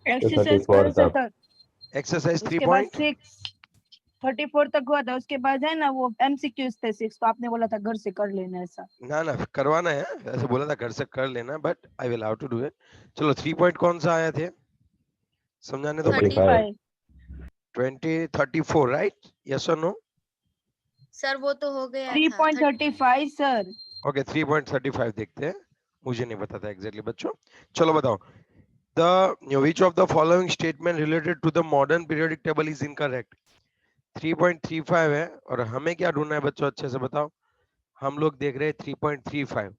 Exercise 34 करो sir तक। तक। एक्सरसाइज उसके बाद 3.34 634 तक हुआ था, उसके बाद है ना वो एमसीक्यूज थे 6, तो आपने बोला था घर से कर लेना ऐसा। ना ना करवाना है, ऐसे बोला था घर से कर लेना, but I will how to do it. चलो 3 पॉइंट कौन सा आया थे, समझाने तो पड़ेगा। 35। 2034 राइट, यस और नो? सर वो तो हो गया था 3.35 सर। ओके 3.35 देखते हैं, मुझे नहीं पता था एग्जैक्टली बच्चों। चलो बताओ, the which of the following statement related to the modern periodic table is incorrect? 3.35 है और हमें क्या ढूंढना है बच्चों, अच्छे से बताओ। हम लोग देख रहे हैं 3.35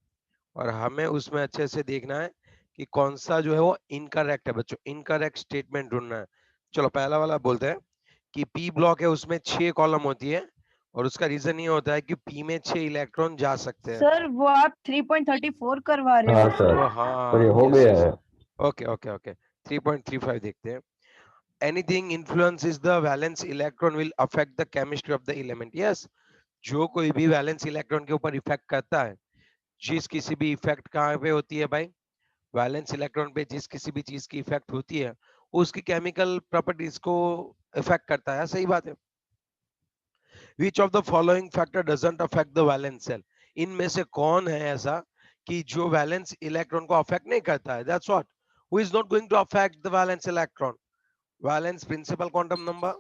और हमें उसमें अच्छे से देखना है कि कौन सा जो है वो इनकरेक्ट है बच्चों, इनकरेक्ट स्टेटमेंट ढूंढना है। चलो पहला वाला बोलते हैं कि पी ब्लॉक है, उसमें 6 कॉलम होती है और उसका रीजन ये होता है कि पी में 6 इलेक्ट्रॉन जा सकते हैं। सर वो आप 3.34 करवा रहे हाँ हो। सर, ओ पर ये हाँ हो यस गया यस, है। ओके ओके ओके 3.35 देखते हैं। Anything influences the valence electron will affect the chemistry of the element. Yes, जो कोई भी वैलेंस इलेक्ट्रॉन के ऊपर इफेक्ट करता है, जिस किसी भी इफेक्ट कहाँ पे होती है भाई, वैलेंस इलेक्ट्रॉन पे जिस किसी भी चीज की इफेक्ट होती है उसकी केमिकल प्रॉपर्टीज को इफेक्ट करता है, सही बात है। Which of the following factor doesn't affect the valence cell? इनमें से कौन है ऐसा कि जो वैलेंस इलेक्ट्रॉन को अफेक्ट नहीं करता है? That's what. Who is not going to affect the valence electron? Valence principal quantum number.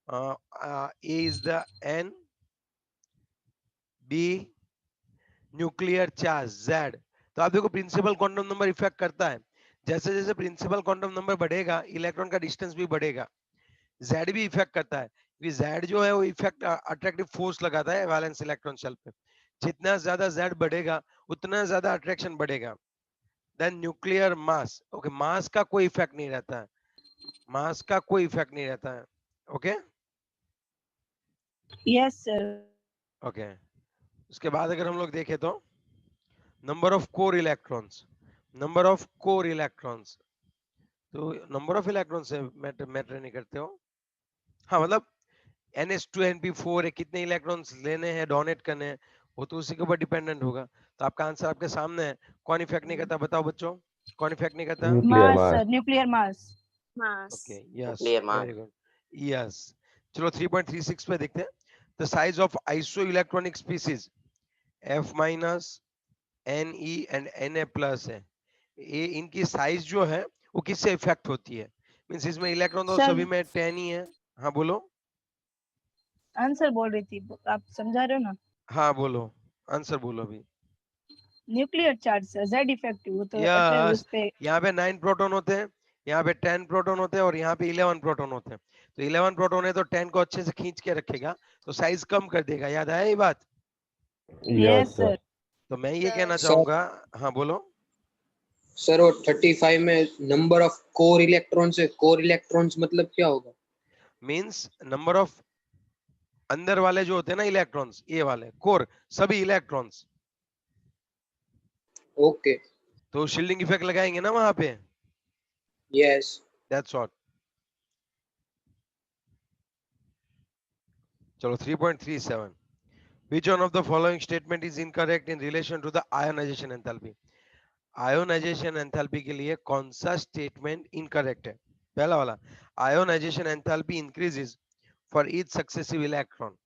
A is the N, B nuclear charge Z। तो आप देखो प्रिंसिपल क्वांटम नंबर इफेक्ट करता है, जैसे जैसे प्रिंसिपल क्वांटम नंबर बढ़ेगा इलेक्ट्रॉन का distance भी बढ़ेगा। Z भी इफेक्ट करता है क्योंकि Z जो है वो इफेक्ट अट्रैक्टिव फोर्स लगाता है वैलेंस इलेक्ट्रॉन शेल पे। जितना ज्यादा Z बढ़ेगा उतना ज्यादा अट्रैक्शन बढ़ेगा। Then nuclear mass, okay mass का कोई इफेक्ट नहीं रहता है, मास का कोई इफेक्ट नहीं रहता है। Okay yes sir. ओके उसके बाद अगर हम लोग देखें तो number of core electrons, number of core electrons, तो नंबर ऑफ इलेक्ट्रॉन से मैटर नहीं करते हो। हाँ मतलब NH2NP4 है, कितने इलेक्ट्रॉन्स लेने हैं डोनेट करने हैं वो तो उसी के ऊपर डिपेंडेंट होगा। तो आपका आंसर आपके सामने है। कौन इफेक्ट नहीं करता बताओ बच्चों, कौन इफेक्ट नहीं करता? Nuclear mass mass. Sir, nuclear mass. Mass. Okay yes nuclear mass. Very good yes. चलो 3.36 पे देखते हैं। The size of iso electronic species F minus Ne and Na plus है, ये इनकी साइज जो है वो किससे इफेक्ट होती है? मींस इसमें इलेक्ट्रॉन तो सर सभी में 10 ही है। हाँ बोलो। आंसर बोल रही थी, आप समझा रहे हो ना। हाँ बोलो, आंसर बोलो अभी। Nuclear charge sir, Z effective, वो तो यस, उस पे। यहाँ पे 9 प्रोटॉन होते हैं, यहाँ पे 10 प्रोटॉन होते हैं और यहाँ पे 11 प्रोटॉन होते हैं। तो 11 प्रोटॉन है तो 10 को अच्छे से खींच के रखेगा तो साइज कम कर देगा, याद आया ये बात? Yes yes sir. सर। तो मैं ये कहना सर चाहूंगा, हाँ बोलो। सर वो 35 में नंबर ऑफ कोर इलेक्ट्रॉन्स है, कोर इलेक्ट्रॉन्स मतलब क्या होगा? मींस नंबर ऑफ अंदर वाले जो होते हैं ना इलेक्ट्रॉन्स, ये वाले कोर सभी इलेक्ट्रॉन्स, ओके तो शील्डिंग इफेक्ट लगाएंगे ना वहां पे, यस। That's all. चलो 3.37, which one of the following statement is incorrect in relation to the ionization enthalpy? Ionisation enthalpy के लिए कौन सा स्टेटमेंट इनकरेक्ट है? पहला वाला, ionisation enthalpy increases for each successive electron.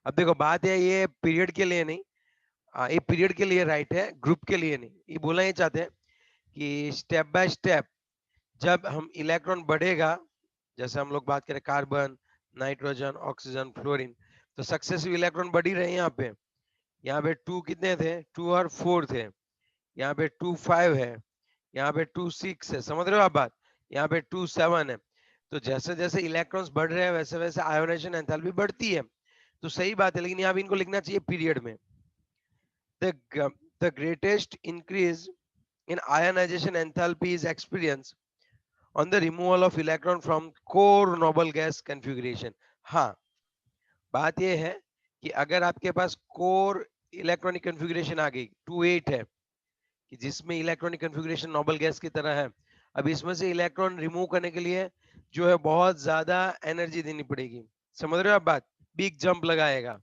अब देखो बात है ये पीरियड के लिए नहीं, ये पीरियड के लिए राइट है, ग्रुप के लिए नहीं। ये बोलना ये चाहते हैं कि स्टेप बाय स्टेप जब हम इलेक्ट्रॉन बढ़ेगा, जैसे हम लोग बात करें कार्बन, नाइट्रोजन, ऑक्सीजन, फ्लोरीन, तो सक्सेसिव इलेक्ट्रॉन बढ़ ही रहे हैं। यहाँ पे 2 कितने थे, 2 और 4 थे, यहाँ पे 2 5 है, यहाँ पे 2 6 है, समझ रहे हो आप बात? यहाँ पे 2 7 है। तो जैसे जैसे इलेक्ट्रॉन्स बढ़ रहे हैं वैसे वैसे आयोनाइजेशन एंथैल्पी बढ़ती है, तो सही बात है, लेकिन यहाँ भी इनको लिखना चाहिए पीरियड में। the greatest increase in ionization enthalpy is experienced on the removal of electron from core noble gas configuration। हाँ बात यह है कि अगर आपके पास कोर इलेक्ट्रॉनिक कन्फिगरेशन आ गई 2 8 है कि जिसमें इलेक्ट्रॉनिक कन्फिगरेशन नोबल गैस की तरह है, अब इसमें से इलेक्ट्रॉन रिमूव करने के लिए जो है बहुत ज्यादा एनर्जी देनी पड़ेगी, समझ रहे हो आप बात? बिग जंप लगाएगा।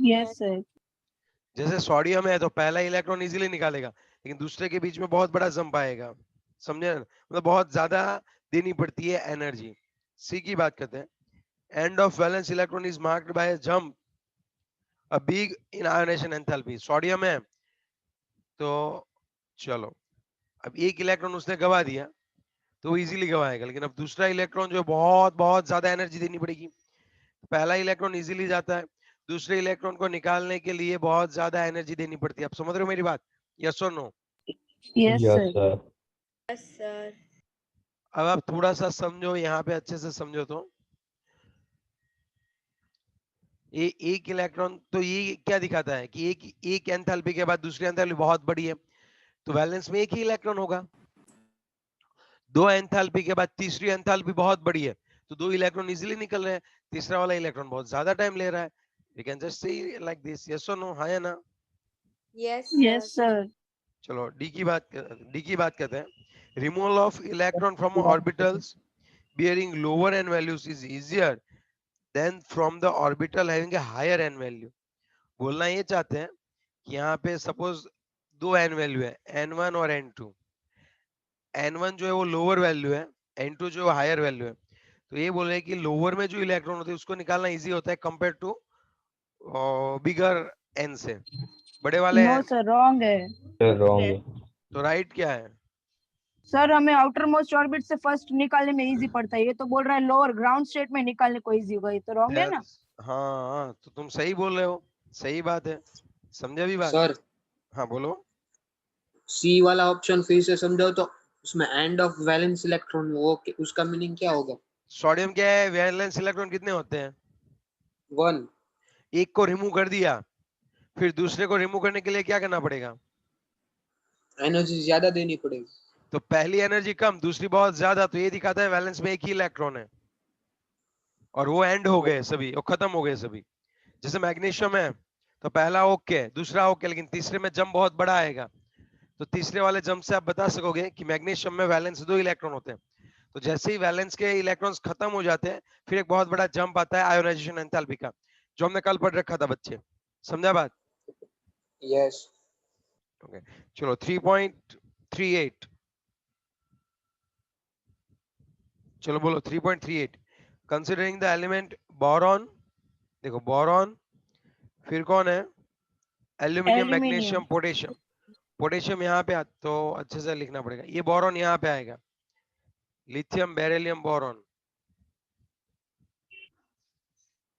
Yes sir. जैसे सोडियम है तो पहला इलेक्ट्रॉन इजीली निकालेगा, लेकिन दूसरे के बीच में बहुत बड़ा जंप आएगा, समझे ना? मतलब बहुत ज्यादा देनी पड़ती है एनर्जी। सी की बात करते हैं, end of valence electron is marked by jump a big in ionisation enthalpy. Sodium है तो चलो अब एक इलेक्ट्रॉन उसने गवा दिया तो वो इजीली गवाएगा, लेकिन अब दूसरा इलेक्ट्रॉन जो बहुत बहुत ज्यादा एनर्जी देनी पड़ेगी। पहला इलेक्ट्रॉन इजीली जाता है, दूसरे इलेक्ट्रॉन को निकालने के लिए बहुत ज्यादा एनर्जी देनी पड़ती है। आप समझ रहे हो मेरी बात? यस और no? Yes Yes, sir. sir. Yes sir. अब आप थोड़ा सा समझो, यहाँ पे अच्छे से समझो। तो ये एक इलेक्ट्रॉन तो ये क्या दिखाता है कि एक एंथैल्पी के बाद दूसरी एंथैल्पी बहुत बड़ी है, तो वैलेंस में एक ही इलेक्ट्रॉन होगा। दो एंथैल्पी के बाद तीसरी एंथैल्पी बहुत बड़ी है, तो दो इलेक्ट्रॉन इजीली निकल रहे हैं, तीसरा वाला इलेक्ट्रॉन बहुत ज्यादा टाइम ले रहा है। We can just say like this, yes और नो? हाँ या ना? Yes yes sir. सर। चलो डी की बात करते हैं। Removal of electron from orbitals bearing lower n values is easier than from the orbital having a higher n value। बोलना ये चाहते हैं कि यहाँ पे सपोज दो n वैल्यू है, n1 और n2। n1 जो है वो लोअर वैल्यू है, n2 जो है हायर वैल्यू है। तो ये बोल रहे हैं कि लोअर में जो इलेक्ट्रॉन होते हैं उसको निकालना इजी होता है कंपेयर टू बिगर n से। बड़े वाले नो सर, रॉन्ग है। Sir, wrong. Yes. तो राइट क्या है? सर हमें आउटर मोस्ट ऑर्बिट से फर्स्ट निकालने में इजी पड़ता है, ये तो बोल रहा है लोअर ग्राउंड स्टेट में निकालने को इजी होगा, ये तो रॉन्ग है ना? हाँ तो तुम सही बोल रहे हो, सही बात है। समझे भी बात? सर हाँ बोलो। सी वाला ऑप्शन फिर से समझाओ तो, उसमें एंड ऑफ वैलेंस इलेक्ट्रॉन वो उसका मीनिंग क्या होगा? सोडियम क्या है, वैलेंस इलेक्ट्रॉन कितने होते हैं? 1। एक को रिमूव कर दिया, फिर दूसरे को रिमूव करने के लिए क्या करना पड़ेगा? एनर्जी ज्यादा देनी पड़ेगी। तो पहली एनर्जी कम, दूसरी बहुत ज्यादा, तो ये दिखाता है वैलेंस में एक ही इलेक्ट्रॉन है और वो एंड हो गए सभी, वो खत्म हो गए सभी। जैसे मैग्नीशियम है तो पहला ओके, दूसरा ओके, लेकिन तीसरे में जंप बहुत बड़ा आएगा, तो तीसरे वाले जंप से आप बता सकोगे कि मैग्नीशियम में वैलेंस दो इलेक्ट्रॉन होते हैं। तो जैसे ही वैलेंस के इलेक्ट्रॉन्स खत्म हो जाते हैं, फिर एक बहुत बड़ा जंप आता है आयोनाइजेशन एंथैल्पी का, जो हमने कल पढ़ रखा था बच्चे। समझा बात? यस। ओके चलो 3.38, चलो बोलो 3.38। कंसिडरिंग द एलिमेंट बोरॉन, देखो बोरॉन, फिर कौन है? Aluminium, magnesium, potassium. पोटेशियम यहाँ पे तो अच्छे से लिखना पड़ेगा, ये बोरॉन यहाँ पे आएगा, lithium, beryllium, boron,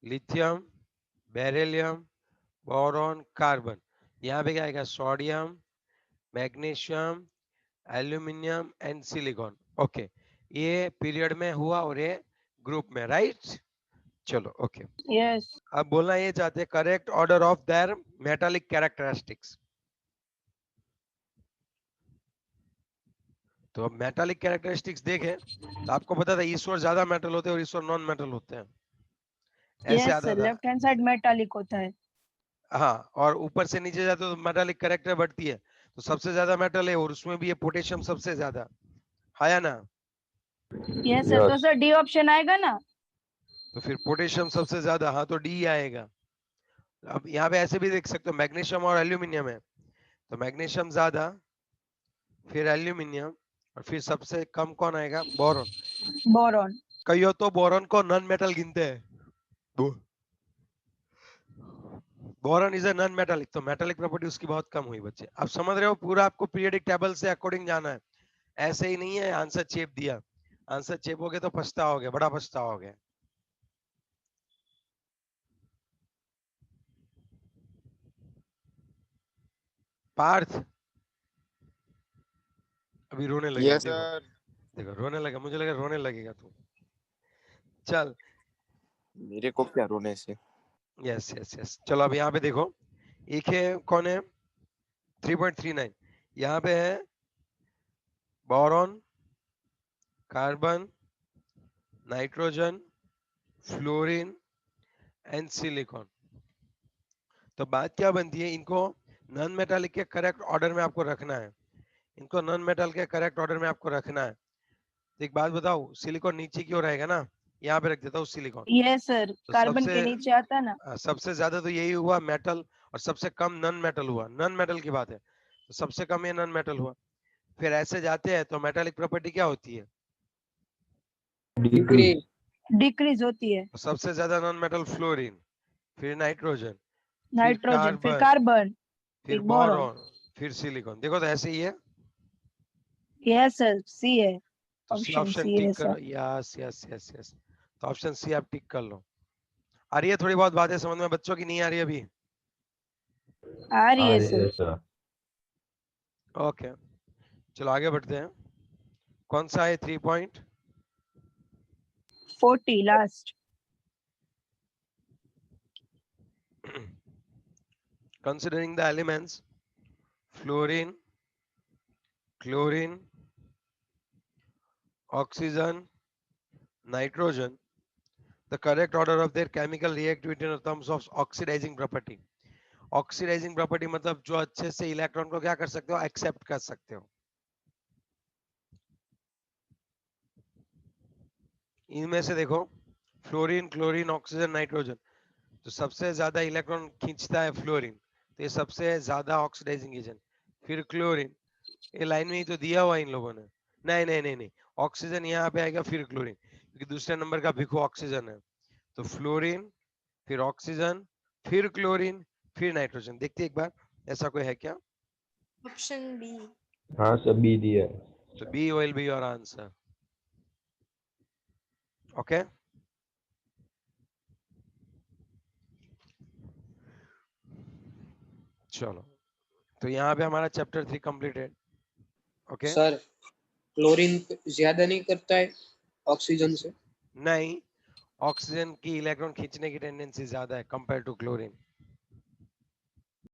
lithium, beryllium, boron, carbon. यहाँ पे क्या आएगा? Sodium, magnesium, aluminium and silicon. Okay, ये पीरियड में हुआ और ये ग्रुप में, राइट? चलो ओके। यस। अब बोलना ये चाहते हैं correct order of their metallic characteristics. तो अब मेटालिक कैरेक्टरिस्टिक्स देखें तो आपको पता था ईश्वर ज्यादा मेटल होते हैं और ईश्वर नॉन मेटल होते हैं, ऐसे यस आता सर, था। लेफ्ट हैंड साइड मेटालिक होता है। हाँ, और ऊपर से नीचे जाते तो मेटालिक कैरेक्टर बढ़ती है, तो सबसे ज्यादा मेटल है और उसमें भी ये पोटेशियम सबसे ज्यादा, है या ना? यस सर, तो Yes. सर डी ऑप्शन आएगा ना? तो फिर पोटेशियम सबसे ज्यादा, हाँ तो डी आएगा। अब यहाँ पे ऐसे भी देख सकते हो, मैग्नीशियम और एल्यूमिनियम है, तो मैग्नीशियम ज्यादा, फिर एल्यूमिनियम, और फिर सबसे कम कौन आएगा? बोरॉन। बोरॉन। कई हो तो बोरॉन को नॉन मेटल गिनते हैं, boron is a non metallic, तो मेटालिक प्रॉपर्टी उसकी बहुत कम हुई बच्चे। अब समझ रहे हो? पूरा आपको पीरियोडिक टेबल से अकॉर्डिंग जाना है, ऐसे ही नहीं है आंसर चेप दिया। आंसर चेपोगे तो पछताओगे, बड़ा पछताओगे। पार्थ अभी रोने लगेगा, यस देखो सर। देखो रोने लगा, मुझे लगा रोने लगेगा तू। चल मेरे को क्या रोने से? यस यस यस, चलो अब यहाँ पे देखो, एक है कौन है 3.39, यहाँ पे है boron, carbon, nitrogen, fluorine and silicon. तो बात क्या बनती है, इनको नॉन मेटालिक के करेक्ट ऑर्डर में आपको रखना है, इनको नॉन मेटल के करेक्ट ऑर्डर में आपको रखना है। तो एक बात बताओ, सिलिकॉन नीचे की ओर आएगा ना, यहाँ पे रख देता हूँ सिलिकॉन। यस सर, तो कार्बन के नीचे आता ना। सबसे ज्यादा तो यही हुआ मेटल, और सबसे कम नॉन मेटल हुआ, नॉन मेटल की बात है, तो सबसे कम ये नॉन मेटल हुआ। फिर ऐसे जाते हैं तो मेटालिक प्रॉपर्टी क्या होती है? डिक्रीज। डिक्रीज होती है। तो सबसे ज्यादा नॉन मेटल फ्लोरीन, फिर नाइट्रोजन, फिर नाइट्रोजन, फिर कार्बन, कार्बन, फिर फिर बोरॉन। बोरॉन, फिर सिलिकॉन। देखो तो ऐसे ही है। यस सर, सी है, तो सी ऑप्शन ऑप्शन सी है टिक करो। Sir. Yes yes yes yes, तो ऑप्शन सी आप टिक कर लो। आ रही है थोड़ी बहुत बातें समझ में बच्चों की? नहीं आ रही अभी? आ रही है सर। सर। ओके, चलो आगे बढ़ते हैं। कौन सा है 3 point? 40 last. Considering the elements fluorine, chlorine, oxygen, nitrogen, the correct order of their chemical reactivity in terms of oxidizing property. Oxidizing property मतलब जो अच्छे से इलेक्ट्रॉन को क्या कर सकते हो, एक्सेप्ट कर सकते हो। इनमें से देखो, फ्लोरीन, क्लोरीन, ऑक्सीजन, नाइट्रोजन, तो सबसे ज्यादा इलेक्ट्रॉन खींचता है फ्लोरीन, तो ये सबसे ज्यादा ऑक्सीडाइजिंग एजेंट। फिर क्लोरीन, ये लाइन में ही तो दिया हुआ इन लोगों ने। नहीं नहीं नहीं नहीं, ऑक्सीजन यहाँ पे आएगा, फिर क्लोरीन, क्योंकि दूसरे नंबर का भिखो ऑक्सीजन है। तो फ्लोरीन, फिर ऑक्सीजन, फिर क्लोरीन, फिर नाइट्रोजन। देखते एक बार ऐसा कोई है क्या? Option B. हाँ सर, बी दिया है। तो B will be your answer. Okay, चलो, तो यहाँ पे हमारा chapter 3 completed. Okay, sir chlorine ज्यादा नहीं करता है ऑक्सीजन से? नहीं, ऑक्सीजन की इलेक्ट्रॉन खींचने की टेंडेंसी ज्यादा है कंपेयर टू क्लोरीन।